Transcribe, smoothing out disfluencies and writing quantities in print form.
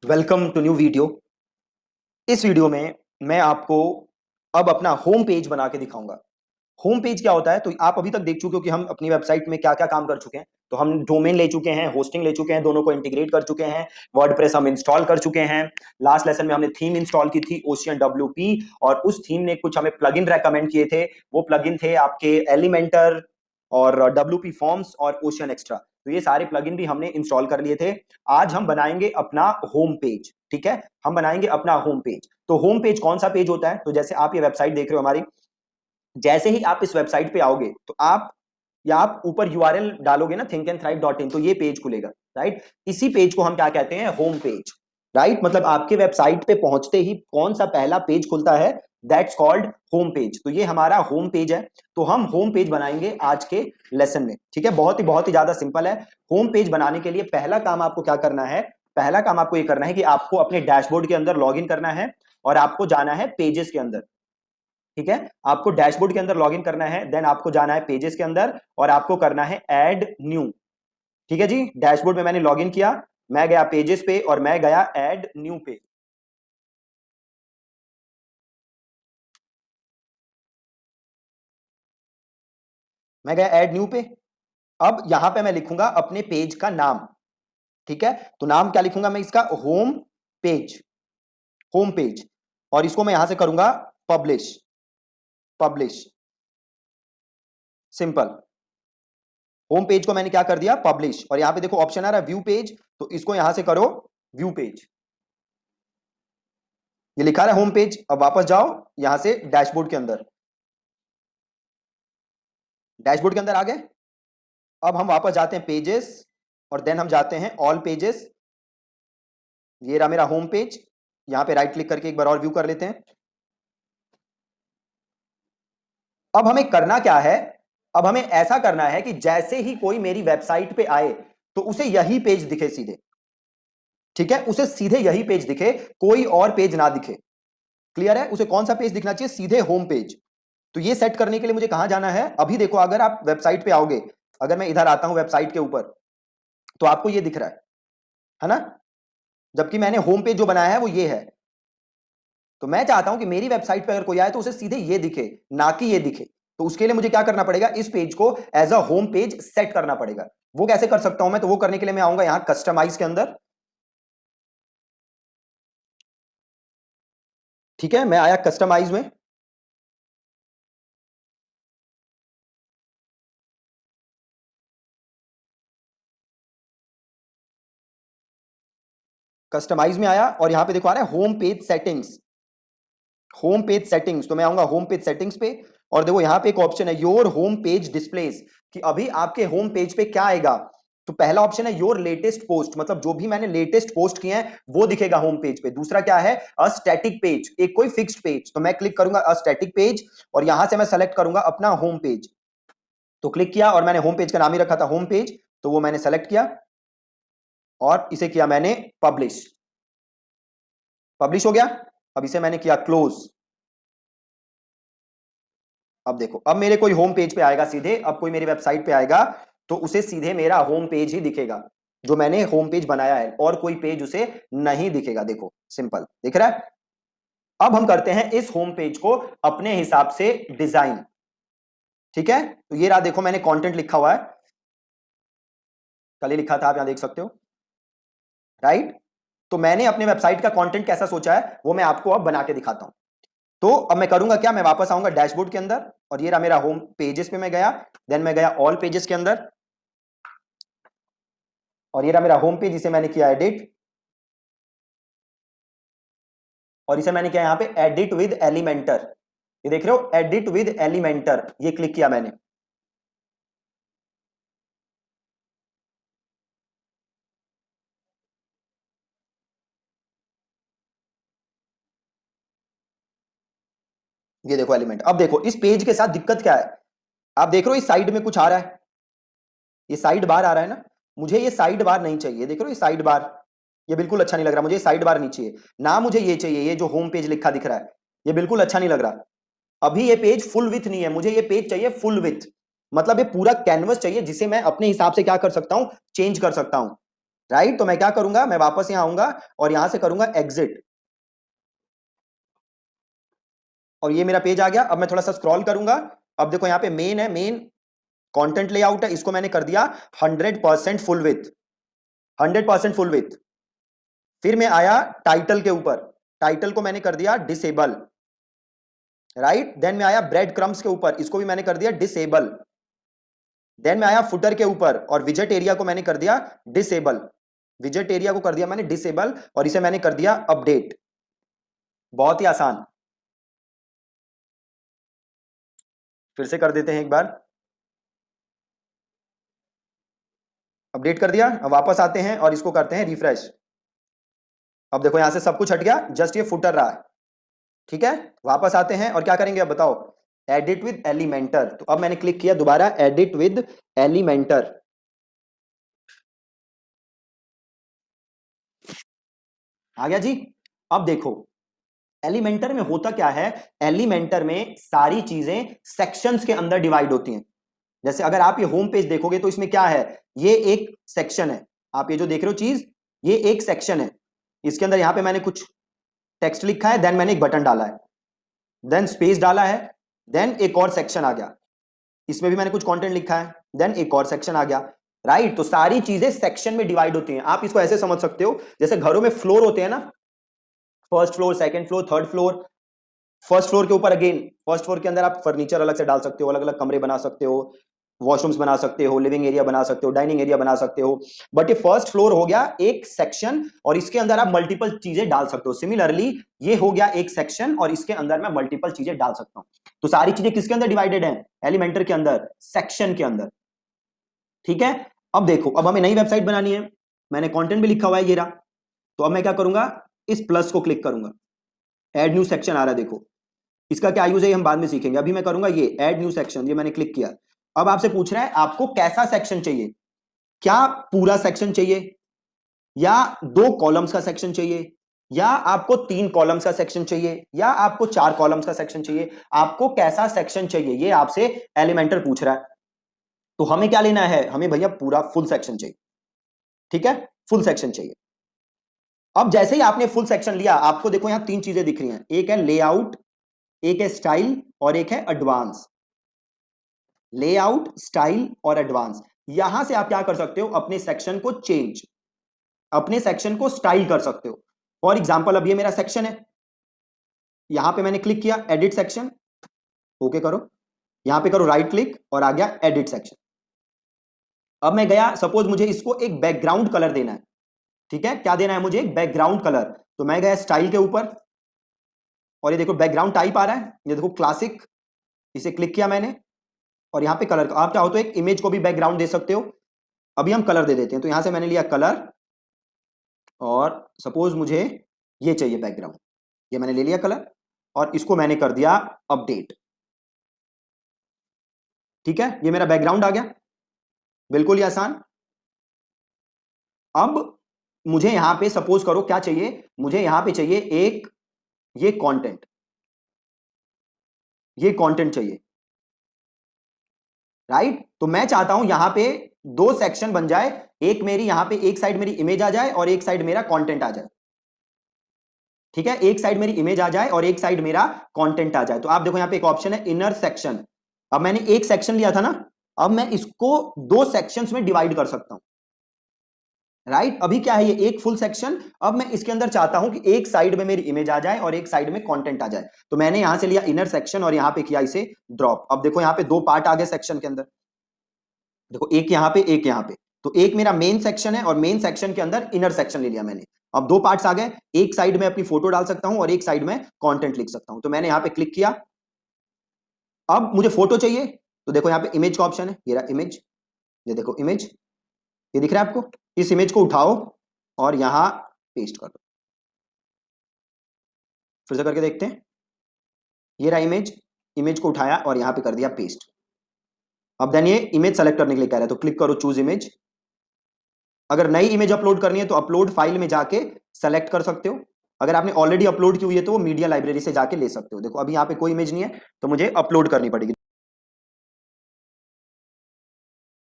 Welcome to new video. इस वीडियो में मैं आपको अब अपना होम पेज बना के दिखाऊंगा। होम पेज क्या होता है, तो आप अभी तक देख चुके हो कि हम अपनी वेबसाइट में क्या क्या काम कर चुके हैं। तो हम डोमेन ले चुके हैं, होस्टिंग ले चुके हैं, दोनों को इंटीग्रेट कर चुके हैं, वर्डप्रेस हम इंस्टॉल कर चुके हैं। लास्ट लेसन में हमने थीम इंस्टॉल की थी, ओशियन WP, और उस थीम ने कुछ हमें प्लगइन रेकमेंड किए थे। वो प्लगइन थे आपके एलिमेंटर और WP फॉर्म्स और ओशियन एक्स्ट्रा। तो ये सारे प्लगइन भी हमने इंस्टॉल कर लिए थे। आज हम बनाएंगे अपना होम पेज। ठीक है, हम बनाएंगे अपना होम पेज। तो होम पेज कौन सा पेज होता है? तो जैसे आप ये वेबसाइट देख रहे हो हमारी, जैसे ही आप इस वेबसाइट पे आओगे तो आप ऊपर यूआरएल डालोगे ना, thinkandthrive.in, तो ये पेज खुलेगा। राइट, इसी पेज को हम क्या कहते हैं? Home page. राइट, मतलब आपके वेबसाइट पे पहुंचते ही कौन सा पहला पेज खुलता है? That's called home page. तो ये हमारा होम पेज है। तो हम होम पेज बनाएंगे आज के लेसन में। ठीक है, बहुत ही ज्यादा सिंपल है। होम पेज बनाने के लिए पहला काम आपको क्या करना है? पहला काम आपको ये करना है कि आपको अपने डैशबोर्ड के अंदर लॉग इन करना है और आपको जाना है पेजेस के अंदर। ठीक है, आपको डैशबोर्ड के अंदर लॉगिन करना है, देन आपको जाना है पेजेस के अंदर और आपको करना है ऐड न्यू। ठीक है जी, डैशबोर्ड में मैंने लॉगिन किया, मैं गया पेजेस पे और मैं गया ऐड न्यू पे। मैं गया ऐड न्यू पे। अब यहां पे मैं लिखूंगा अपने पेज का नाम। ठीक है, तो नाम क्या लिखूंगा मैं इसका? Home page. Home page. और इसको मैं यहां से करूंगा publish. Publish, simple. Home page को मैंने क्या कर दिया? पब्लिश। और यहां पे देखो ऑप्शन आ रहा है व्यू पेज, तो इसको यहां से करो व्यू पेज। ये लिखा है होम पेज। अब वापस जाओ यहां से डैशबोर्ड के अंदर। डैशबोर्ड के अंदर आ गए। अब हम वापस जाते हैं पेजेस और देन हम जाते हैं ऑल पेजेस। ये रहा मेरा होम पेज। यहां पे राइट क्लिक करके एक बार और व्यू कर लेते हैं। अब हमें करना क्या है? अब हमें ऐसा करना है कि जैसे ही कोई मेरी वेबसाइट पे आए तो उसे यही पेज दिखे सीधे। ठीक है, उसे सीधे यही पेज दिखे, कोई और पेज ना दिखे। क्लियर है? उसे कौन सा पेज दिखना चाहिए? सीधे होम पेज। तो ये सेट करने के लिए मुझे कहां जाना है? अभी देखो, अगर आप वेबसाइट पे आओगे, अगर मैं इधर आता हूं वेबसाइट के ऊपर, तो आपको ये दिख रहा है ना? जबकि मैंने होम पेज जो बनाया है वो ये है। तो मैं चाहता हूं कि मेरी वेबसाइट पे अगर कोई आए तो उसे सीधे ये दिखे, ना कि ये दिखे। तो उसके लिए मुझे क्या करना पड़ेगा? इस पेज को as a home page set करना पड़ेगा। वो कैसे कर सकता हूं मैं? तो वो करने के लिए मैं आऊंगा यहां कस्टमाइज के अंदर। ठीक है, मैं आया कस्टमाइज में। कस्टमाइज में आया और यहां पे देखो आ रहा है home page settings. Home page settings, तो मैं आऊंगा होम पेज सेटिंग्स पे। और देखो यहां पे एक ऑप्शन है योर होम पेज डिस्प्लेस, कि अभी आपके होम पेज पे क्या आएगा। तो पहला ऑप्शन है योर लेटेस्ट पोस्ट, मतलब जो भी मैंने लेटेस्ट पोस्ट किए हैं वो दिखेगा होम पेज पे। दूसरा क्या है? अ स्टैटिक पेज, एक कोई फिक्स्ड पेज। तो मैं क्लिक करूंगा अ स्टैटिक पेज और यहां से मैं सेलेक्ट करूंगा अपना होम पेज। तो क्लिक किया और मैंने होम पेज का नाम ही रखा था होम पेज, तो वो मैंने सेलेक्ट किया और इसे किया मैंने पब्लिश। पब्लिश हो गया। अब इसे मैंने किया क्लोज। अब देखो, अब मेरे कोई होम पेज पे आएगा सीधे, अब कोई मेरी वेबसाइट पे आएगा तो उसे सीधे मेरा होम पेज ही दिखेगा, जो मैंने होम पेज बनाया है, और कोई पेज उसे नहीं दिखेगा। देखो सिंपल दिख रहा है। अब हम करते हैं इस होम पेज को अपने हिसाब से डिजाइन। ठीक है, तो ये रहा, देखो मैंने कंटेंट लिखा हुआ है, कल ही लिखा था, आप यहां देख सकते हो। राइट, तो मैंने अपने वेबसाइट का कंटेंट कैसा सोचा है वो मैं आपको अब बना के दिखाता हूं। तो अब मैं करूंगा क्या? मैं वापस आऊंगा डैशबोर्ड के अंदर और ये रहा मेरा होम पेजेस पे मैं गया, देन मैं गया ऑल पेजेस के अंदर और ये रहा मेरा होम पेज, इसे मैंने किया एडिट। और इसे मैंने किया यहां पे एडिट विद एलिमेंटर। ये देख रहे हो, एडिट विद एलिमेंटर, ये क्लिक किया मैंने। ये देखो एलिमेंट। अब देखो इस पेज के साथ दिक्कत क्या है? आप देख रहे हो इस साइड में कुछ आ रहा है, ये साइड बार आ रहा है ना। मुझे ये साइड बार नहीं चाहिए। देख रहे हो ये साइड बार, ये बिल्कुल अच्छा नहीं लग रहा। मुझे साइड बार नहीं चाहिए ना, मुझे ये चाहिए, ये जो होम पेज लिखा दिख रहा है, ये बिल्कुल अच्छा नहीं लग रहा। अभी ये पेज फुल विथ नहीं है, मुझे ये पेज चाहिए फुल विथ। मतलब ये पूरा कैनवस चाहिए जिसे मैं अपने हिसाब से क्या कर सकता हूं? चेंज कर सकता हूं। राइट। तो मैं क्या करूंगा, मैं वापस यहां आऊंगा और यहां से करूंगा एग्जिट, और ये मेरा पेज आ गया। अब मैं थोड़ा सा स्क्रॉल करूंगा, अब देखो यहां पे मेन है, मेन कंटेंट लेआउट है, इसको मैंने कर दिया 100% फुल विथ, 100% फुल विथ। फिर मैं आया टाइटल के ऊपर, टाइटल को मैंने कर दिया डिसेबल, राइट। देन मैं आया ब्रेड क्रम्स के ऊपर, इसको भी मैंने कर दिया डिसेबल। देन मैं आया फुटर के ऊपर और विजेट एरिया को मैंने कर दिया डिसेबल, विजेट एरिया को कर दिया मैंने डिसेबल, और इसे मैंने कर दिया अपडेट। बहुत ही आसान, फिर से कर देते हैं एक बार, अपडेट कर दिया। अब वापस आते हैं और इसको करते हैं रिफ्रेश। अब देखो यहां से सब कुछ हट गया, जस्ट ये फुटर रहा है, ठीक है। वापस आते हैं और क्या करेंगे, अब बताओ, एडिट विद एलिमेंटर। तो अब मैंने क्लिक किया दोबारा एडिट विद एलिमेंटर, आ गया जी। अब देखो एलिमेंटर में होता क्या है, एलिमेंटर में सारी चीजें सेक्शंस के अंदर डिवाइड होती हैं। जैसे अगर आप ये होम पेज देखोगे तो इसमें क्या है, ये एक सेक्शन है, आप ये जो देख रहे हो चीज, ये एक सेक्शन है। इसके अंदर यहां पे मैंने कुछ टेक्स्ट लिखा है, देन मैंने एक बटन डाला है, देन स्पेस डाला है, देन एक और सेक्शन आ गया, इसमें भी मैंने कुछ कंटेंट लिखा है, देन एक और सेक्शन आ गया, राइट। तो सारी चीजें सेक्शन में डिवाइड होती हैं। आप इसको ऐसे समझ सकते हो जैसे घरों में फ्लोर होते हैं ना, first floor, second floor, third floor. First floor के ऊपर अगेन, फर्स्ट फ्लोर के अंदर आप फर्नीचर अलग से डाल सकते हो, अलग अलग कमरे बना सकते हो, वॉशरूम्स बना सकते हो, लिविंग एरिया बना सकते हो, डाइनिंग एरिया बना सकते हो। बट ये फर्स्ट फ्लोर हो गया एक सेक्शन, और इसके अंदर आप मल्टीपल चीजें डाल सकते हो। सिमिलरली ये हो गया एक सेक्शन और इसके अंदर मैं मल्टीपल चीजें डाल सकता हूं। तो सारी चीजें किसके अंदर डिवाइडेड है, एलिमेंटर के अंदर, सेक्शन के अंदर, ठीक है। अब देखो, अब हमें नई वेबसाइट बनानी है, मैंने कंटेंट भी लिखा हुआ है ये रहा। तो अब मैं क्या करूंगा, इस प्लस को क्लिक करूंगा, ऐड न्यू सेक्शन आ रहा है, देखो इसका क्या यूज है हम बाद में सीखेंगे। अभी मैं करूंगा ये ऐड न्यू सेक्शन, ये मैंने क्लिक किया। अब आपसे पूछ रहा है आपको कैसा सेक्शन चाहिए, क्या पूरा सेक्शन चाहिए, या 2 कॉलम्स का सेक्शन चाहिए, या आपको 3 कॉलम्स का सेक्शन चाहिए, या आपको 4 कॉलम्स का सेक्शन चाहिए, आपको कैसा सेक्शन चाहिए, ये आपसे एलिमेंटर पूछ रहा है। तो हमें क्या लेना है, हमें भैया पूरा फुल सेक्शन चाहिए, ठीक है, फुल सेक्शन चाहिए। अब जैसे ही आपने फुल सेक्शन लिया, आपको देखो यहां 3 चीजें दिख रही हैं, एक है लेआउट, एक है स्टाइल, और एक है एडवांस। लेआउट, स्टाइल और एडवांस, यहां से आप क्या कर सकते हो, अपने सेक्शन को चेंज, अपने सेक्शन को स्टाइल कर सकते हो। फॉर एग्जांपल अब ये मेरा सेक्शन है, यहां पे मैंने क्लिक किया एडिट सेक्शन, ओके करो, यहां पे करो राइट क्लिक और आ गया एडिट सेक्शन। अब मैं गया, सपोज मुझे इसको एक बैकग्राउंड कलर देना है, ठीक है, क्या देना है मुझे, एक बैकग्राउंड कलर। तो मैं गया स्टाइल के ऊपर, और ये देखो बैकग्राउंड टाइप आ रहा है, ये देखो क्लासिक, इसे क्लिक किया मैंने, और यहां पे कलर का, आप चाहो तो एक इमेज को भी बैकग्राउंड दे सकते हो। अभी हम कलर दे देते हैं, तो यहां से मैंने लिया कलर, और सपोज मुझे ये चाहिए बैकग्राउंड, ये मैंने ले लिया कलर, और इसको मैंने कर दिया अपडेट, ठीक है, ये मेरा बैकग्राउंड आ गया, बिल्कुल ही आसान। अब मुझे यहां पे सपोज करो क्या चाहिए, मुझे यहां पे चाहिए एक ये कंटेंट, ये कंटेंट चाहिए, राइट। तो मैं चाहता हूं यहां पे 2 सेक्शन बन जाए, एक मेरी यहां पे एक साइड मेरी इमेज आ जाए और एक साइड मेरा कंटेंट आ जाए, ठीक है, एक साइड मेरी इमेज आ जाए और एक साइड मेरा कंटेंट आ जाए। तो आप देखो यहां पे एक ऑप्शन है इनर सेक्शन, अब मैंने एक सेक्शन लिया था ना, अब मैं इसको 2 सेक्शंस में डिवाइड कर सकता हूं, राइट। अभी क्या है, ये एक फुल सेक्शन, अब मैं इसके अंदर चाहता हूं कि एक साइड में मेरी इमेज आ जाए और एक साइड में कंटेंट आ जाए। तो मैंने यहां से लिया इनर सेक्शन और यहां पे किया इसे ड्रॉप। अब देखो यहां पे 2 पार्ट आ गए सेक्शन के अंदर, देखो एक यहां पे एक यहां पे, तो एक मेरा मेन सेक्शन है और मेन सेक्शन के अंदर इनर सेक्शन ले लिया मैंने। अब 2 पार्ट्स आ गए, एक साइड में अपनी फोटो डाल सकता हूं और एक साइड में कंटेंट लिख सकता हूं। तो मैंने यहां पे क्लिक किया, अब मुझे फोटो चाहिए, तो देखो यहां पे इमेज का ऑप्शन है, ये रहा इमेज, ये देखो इमेज, ये दिख रहा है आपको, इस इमेज को उठाओ और यहां पेस्ट कर दो। फिर से करके देखते हैं, ये रहा इमेज, इमेज को उठाया और यहां पे कर दिया पेस्ट। अब देन ये इमेज सेलेक्ट करने के लिए कह रहा है, तो क्लिक करो चूज इमेज। अगर नई इमेज अपलोड करनी है तो अपलोड फाइल में जाके सेलेक्ट कर सकते हो, अगर आपने ऑलरेडी अपलोड की हुई है तो वो मीडिया लाइब्रेरी से जाके ले सकते हो। देखो अभी यहाँ पे कोई इमेज नहीं है तो मुझे अपलोड करनी पड़ेगी।